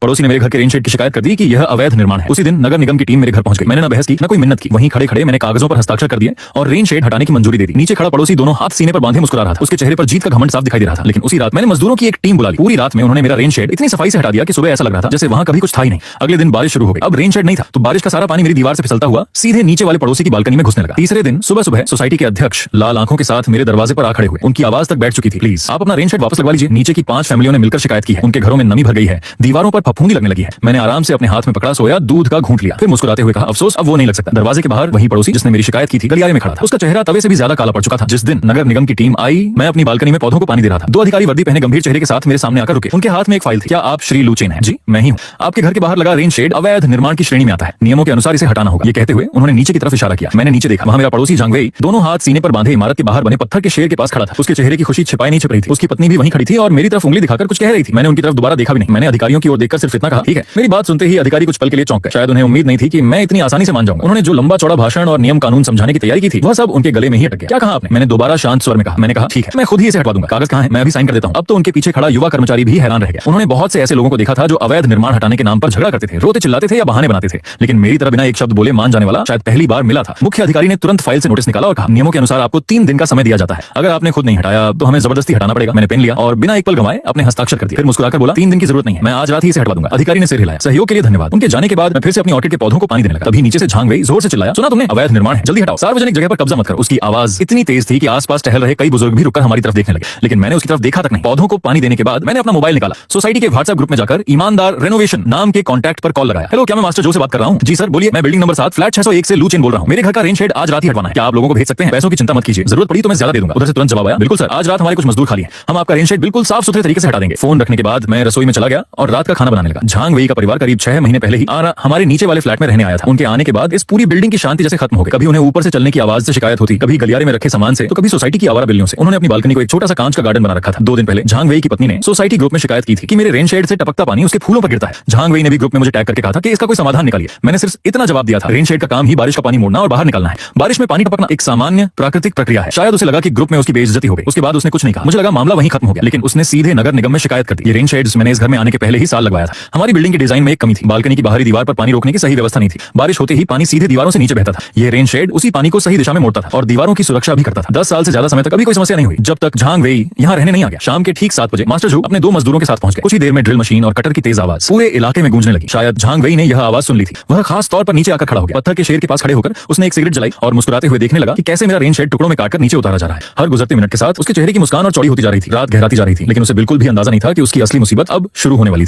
पड़ोसी ने मेरे घर के रेन शेड की शिकायत कर दी कि यह अवैध निर्माण है। उसी दिन नगर निगम की टीम मेरे घर पहुंच गई। मैंने न बहस की न कोई मिन्नत की, वहीं खड़े खड़े मैंने कागजों पर हस्ताक्षर कर दिए और रेन शेड हटाने की मंजूरी दे दी। नीचे खड़ा पड़ोसी दोनों हाथ सीने पर बांधे मुस्कुरा रहा था। उसके चेहरे पर जीत का घमंड साफ दिखाई दे रहा था। लेकिन उसी रात मैंने मजदूरों की एक टीम बुला ली। पूरी रात में उन्होंने मेरा रेन शेड इतनी सफाई से हटा दिया कि सुबह ऐसा लग रहा था जैसे वहां कभी कुछ था ही नहीं। अगले दिन बारिश शुरू हो गई। अब रेन शेड नहीं था तो बारिश का सारा पानी मेरी दीवार से फिसलता हुआ सीधे नीचे वाले पड़ोसी की बालकनी में घुसने लगा। तीसरे दिन सुबह सुबह सोसाइटी के अध्यक्ष लाल आंखों के साथ मेरे दरवाजे पर आ खड़े हुए। उनकी आवाज तक बैठ चुकी थी, प्लीज आप अपना रेन शेड वापस लगवा लीजिए। नीचे की 5 फैमिलियों ने मिलकर शिकायत की है। उनके घरों में नमी भर गई है, दीवारों पर फफूंदी लगने लगी है। मैंने आराम से अपने हाथ में पकड़ा सोया दूध का घूंट लिया, फिर मुस्कुराते हुए कहा अफसोस अब वो नहीं लग सकता। दरवाजे के बाहर वही पड़ोसी जिसने मेरी शिकायत की थी गलियारे में खड़ा था। उसका चेहरा तवे से भी ज्यादा काला पड़ चुका था। जिस दिन नगर निगम की टीम आई मैं अपनी बालकनी में पौधों को पानी दे रहा था। 2 अधिकारी वर्दी पहने गंभीर चेहरे के साथ मेरे सामने आकर रुके। उनके हाथ में एक फाइल थी। क्या आप श्री लुचेन हैं? जी मैं ही हूँ। आपके घर के बाहर लगा रेन शेड अवैध निर्माण की श्रेणी में आता है, नियमों के अनुसार इसे हटाना होगा। ये कहते हुए उन्होंने नीचे की तरफ इशारा किया। मैंने नीचे देखा, वहां मेरा पड़ोसी जांगवेई दोनों हाथ सीने पर बांधे इमारत के बाहर बने पत्थर के शेर के पास खड़ा था। उसके चेहरे की खुशी छिपाई नहीं छिप रही थी। उसकी पत्नी भी वहीं खड़ी थी और मेरी तरफ उंगली दिखाकर कुछ कह रही थी। मैंने उनकी तरफ दोबारा देखा भी नहीं। मैंने अधिकारियों की ओर देखकर सिर्फ इतना कहा ठीक है। मेरी बात सुनते ही अधिकारी कुछ पल के लिए चौंक गए। शायद उन्हें उम्मीद नहीं थी कि मैं इतनी आसानी से मान जाऊंगा। उन्होंने जो लंबा चौड़ा भाषण और नियम कानून समझाने की तैयारी की थी वह सब उनके गले में ही अटक गया। क्या कहा आपने? मैंने दोबारा शांत स्वर में कहा। मैंने कहा ठीक है मैं खुद ही इसे हटवा दूंगा। कागज कहाँ है? मैं अभी साइन कर देता हूँ। अब तो उनके पीछे खड़ा युवा कर्मचारी भी हैरान रह गया। उन्होंने बहुत से ऐसे लोगों को देखा था जो अवैध निर्माण हटाने के नाम पर झगड़ा करते थे, रोते चिल्लाते थे या बहाने बनाते थे, लेकिन मेरी तरह बिना एक शब्द बोले मान जाने वाला शायद पहली बार मिला था। मुख्य अधिकारी ने तुरंत फाइल से नोटिस निकाला और कहा नियमों के अनुसार आपको 3 दिन का समय दिया जाता है। अगर आपने खुद नहीं हटाया तो हमें जबरदस्ती हटाना पड़ेगा। मैंने पेन लिया और बिना एक पल गंवाए अपने हस्ताक्षर कर दिए। फिर मुस्कुराकर बोला 3 दिन की जरूरत नहीं है, मैं आज रात ही इसे हटवा दूंगा। अधिकारी ने सिर हिलाया। सहयोग के लिए धन्यवाद। उनके जाने के बाद मैं फिर से अपनी ऑर्किड के पौधों को पानी देने लगा। तभी नीचे से झांगवेई जोर से चिल्लाया, सुना तुमने? अवैध निर्माण है, जल्दी हटाओ, सार्वजनिक जगह पर कब्जा मत करो। उसकी आवाज इतनी तेज थी कि आसपास टहल रहे कई बुजुर्ग भी रुककर हमारी तरफ देखने लगे, लेकिन मैंने उसकी तरफ देखा तक नहीं। पौधों को पानी देने के बाद मैंने अपना मोबाइल निकाला, सोसाइटी के व्हाट्सएप ग्रुप में जाकर ईमानदार रेनोवेशन नाम के कॉन्टैक्ट पर कॉल लगाया। हेलो क्या मैं मास्टर जो से बात कर रहा हूँ? जी सर बोलिए। मैं बिल्डिंग नंबर 7 फ्लैट 601 से लुचेन बोल रहा हूँ। मेरे घर का रेन शेड आज रात ही हटवाना है। क्या आप लोगों को भेज सकते हैं? पैसों की चिंता मत कीजिए, जरूरत पड़ी तो मैं ज्यादा दे दूंगा। उधर से तुरंत जवाब आया, बिल्कुल सर आज रात हमारे कुछ मजदूर खाली हैं, हम आपका रेन शेड बिल्कुल साफ सुथरे तरीके से हटा देंगे। फोन रखने के बाद मैं रसोई में चला गया और रात का खाना बनाने लगा। झांगवेई का परिवार करीब 6 महीने पहले ही हमारे नीचे वाले फ्लैट में रहने आया था। उनके आने के बाद इस पूरी बिल्डिंग की शांति जैसे खत्म हो गई। कभी उन्हें ऊपर से चलने की आवाज से शिकायत होती, कभी गलियारे में रखे सामान से, तो कभी सोसाइटी की आवारा बिल्लियों से। उन्होंने अपनी बालकनी को एक छोटा सा कांच का गार्डन बना रखा था। 2 दिन पहले झांगवेई की पत्नी ने सोसाइटी ग्रुप में शिकायत की थी कि मेरे रेन शेड से टपकता पानी उसके फूलों पर गिरता है। झांगवेई ने भी ग्रुप में मुझे टैग करके कहा था कि इसका कोई समाधान निकालिए। मैंने सिर्फ इतना जवाब दिया था, रेन शेड का काम ही बारिश का पानी मोड़ना और बाहर निकालना है। बारिश में पानी टपकना एक सामान्य प्राकृतिक प्रक्रिया है। शायद उसे लगा कि ग्रुप में उसकी बेइज्जती हो गई। उसके बाद उसने कुछ नहीं कहा। मुझे लगा मामला वहीं खत्म हो गया, लेकिन उसने सीधे नगर निगम में शिकायत कर दी। ये रेन शेड्स मैंने इस घर में आने के पहले ही साल लगवाया था। हमारी बिल्डिंग की डिजाइन में एक कमी थी, बालकनी की बाहरी दीवार पर पानी रोकने की सही व्यवस्था नहीं थी। बारिश होते ही पानी सीधे दीवारों से नीचे बहता था। ये रेन शेड उसी पानी को सही दिशा में मोड़ता था और दीवारों की सुरक्षा भी करता था। 10 साल से ज्यादा समय तक कभी कोई समस्या नहीं हुई, जब तक झांगवेई यहाँ रहने नहीं आ गया। शाम के ठीक 7 बजे मास्टर जू अपने 2 मजदूरों के साथ पहुंच गए। कुछ ही देर में ड्रिल मशीन और कटर की तेज आवाज पूरे इलाके में गूंजने लगी। शायद झांगवेई ने यह आवाज सुन ली थी। वह खास तौर पर नीचे आकर खड़ा हो गया। पत्थर के शेर के पास खड़े होकर उसने एक सिगरेट जलाई और मुस्कुराते हुए देखने लगा कि कैसे मेरा रेन शेड टुकड़ों में काटकर नीचे उतारा जा रहा है। हर गुजरते मिनट के साथ उसके चेहरे की मुस्कान और चौड़ी होती जा रही थी। रात गहराती जा रही थी, लेकिन उसे बिल्कुल भी अंदाजा नहीं था कि उसकी असली मुसीबत अब शुरू होने वाली थी।